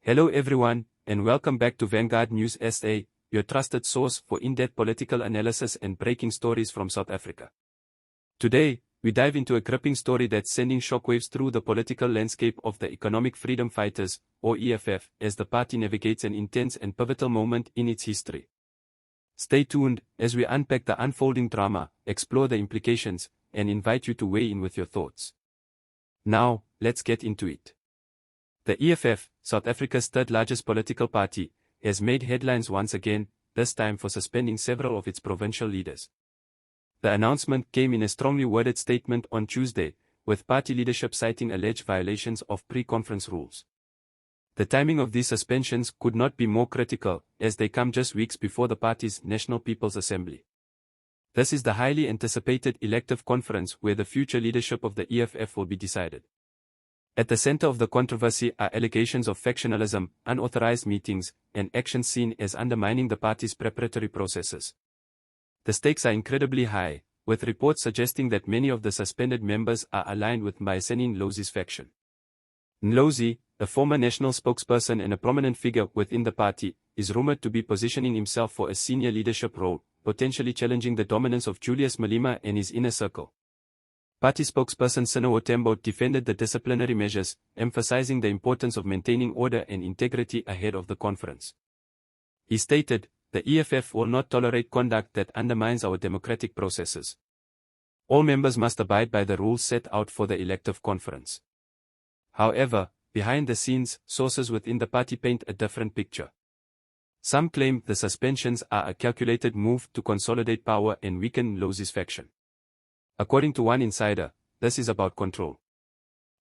Hello everyone, and welcome back to Vanguard News SA, your trusted source for in-depth political analysis and breaking stories from South Africa. Today, we dive into a gripping story that's sending shockwaves through the political landscape of the Economic Freedom Fighters, or EFF, as the party navigates an intense and pivotal moment in its history. Stay tuned as we unpack the unfolding drama, explore the implications, and invite you to weigh in with your thoughts. Now, let's get into it. The EFF, South Africa's third-largest political party, has made headlines once again, this time for suspending several of its provincial leaders. The announcement came in a strongly worded statement on Tuesday, with party leadership citing alleged violations of pre-conference rules. The timing of these suspensions could not be more critical, as they come just weeks before the party's National People's Assembly. This is the highly anticipated elective conference where the future leadership of the EFF will be decided. At the center of the controversy are allegations of factionalism, unauthorized meetings, and actions seen as undermining the party's preparatory processes. The stakes are incredibly high, with reports suggesting that many of the suspended members are aligned with Mbuyiseni Ndlozi's faction. Ndlozi, a former national spokesperson and a prominent figure within the party, is rumored to be positioning himself for a senior leadership role, potentially challenging the dominance of Julius Malema and his inner circle. Party spokesperson Sino Tembo defended the disciplinary measures, emphasizing the importance of maintaining order and integrity ahead of the conference. He stated, "The EFF will not tolerate conduct that undermines our democratic processes. All members must abide by the rules set out for the elective conference." However, behind the scenes, sources within the party paint a different picture. Some claim the suspensions are a calculated move to consolidate power and weaken Ndlozi's faction. According to one insider, this is about control.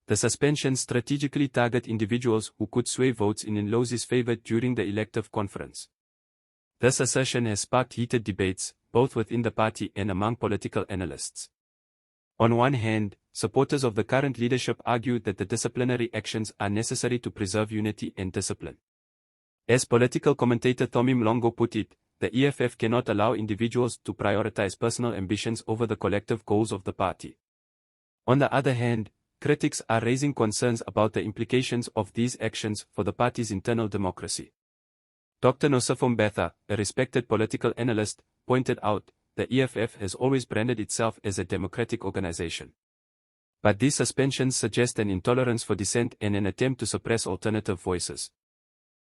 The suspensions strategically target individuals who could sway votes in Ndlozi's favor during the elective conference. This assertion has sparked heated debates, both within the party and among political analysts. On one hand, supporters of the current leadership argue that the disciplinary actions are necessary to preserve unity and discipline. As political commentator Tommy Mlongo put it, the EFF cannot allow individuals to prioritize personal ambitions over the collective goals of the party. On the other hand, critics are raising concerns about the implications of these actions for the party's internal democracy. Dr. Nosifo Mbatha, a respected political analyst, pointed out, the EFF has always branded itself as a democratic organization. But these suspensions suggest an intolerance for dissent and an attempt to suppress alternative voices.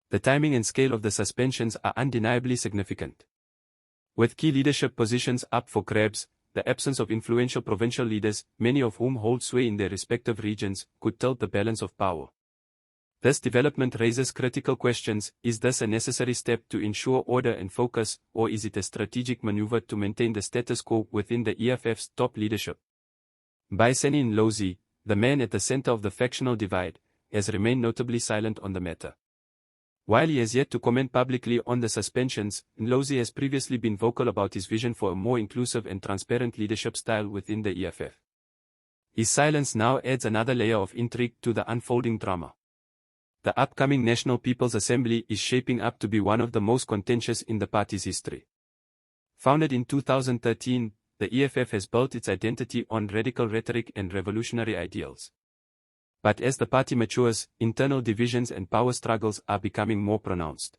The timing and scale of the suspensions are undeniably significant. With key leadership positions up for grabs, the absence of influential provincial leaders, many of whom hold sway in their respective regions, could tilt the balance of power. This development raises critical questions: is this a necessary step to ensure order and focus, or is it a strategic maneuver to maintain the status quo within the EFF's top leadership? Mbuyiseni Ndlozi, the man at the center of the factional divide, has remained notably silent on the matter. While he has yet to comment publicly on the suspensions, Ndlozi has previously been vocal about his vision for a more inclusive and transparent leadership style within the EFF. His silence now adds another layer of intrigue to the unfolding drama. The upcoming National People's Assembly is shaping up to be one of the most contentious in the party's history. Founded in 2013, the EFF has built its identity on radical rhetoric and revolutionary ideals. But as the party matures, internal divisions and power struggles are becoming more pronounced.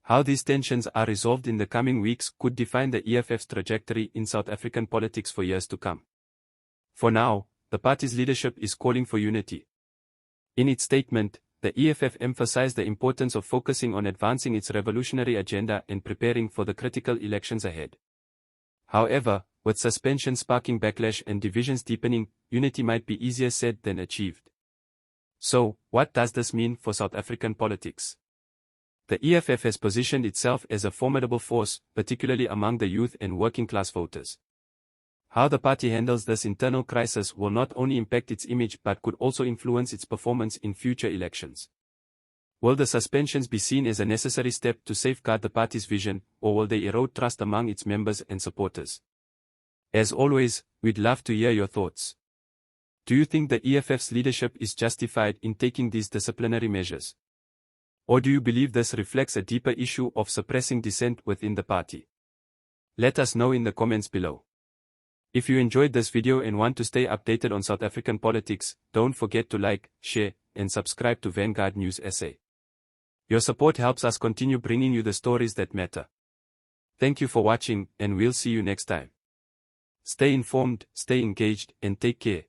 How these tensions are resolved in the coming weeks could define the EFF's trajectory in South African politics for years to come. For now, the party's leadership is calling for unity. In its statement, the EFF emphasized the importance of focusing on advancing its revolutionary agenda and preparing for the critical elections ahead. However, with suspension sparking backlash and divisions deepening, unity might be easier said than achieved. So, what does this mean for South African politics? The EFF has positioned itself as a formidable force, particularly among the youth and working-class voters. How the party handles this internal crisis will not only impact its image but could also influence its performance in future elections. Will the suspensions be seen as a necessary step to safeguard the party's vision, or will they erode trust among its members and supporters? As always, we'd love to hear your thoughts. Do you think the EFF's leadership is justified in taking these disciplinary measures? Or do you believe this reflects a deeper issue of suppressing dissent within the party? Let us know in the comments below. If you enjoyed this video and want to stay updated on South African politics, don't forget to like, share, and subscribe to Vanguard News SA. Your support helps us continue bringing you the stories that matter. Thank you for watching, and we'll see you next time. Stay informed, stay engaged, and take care.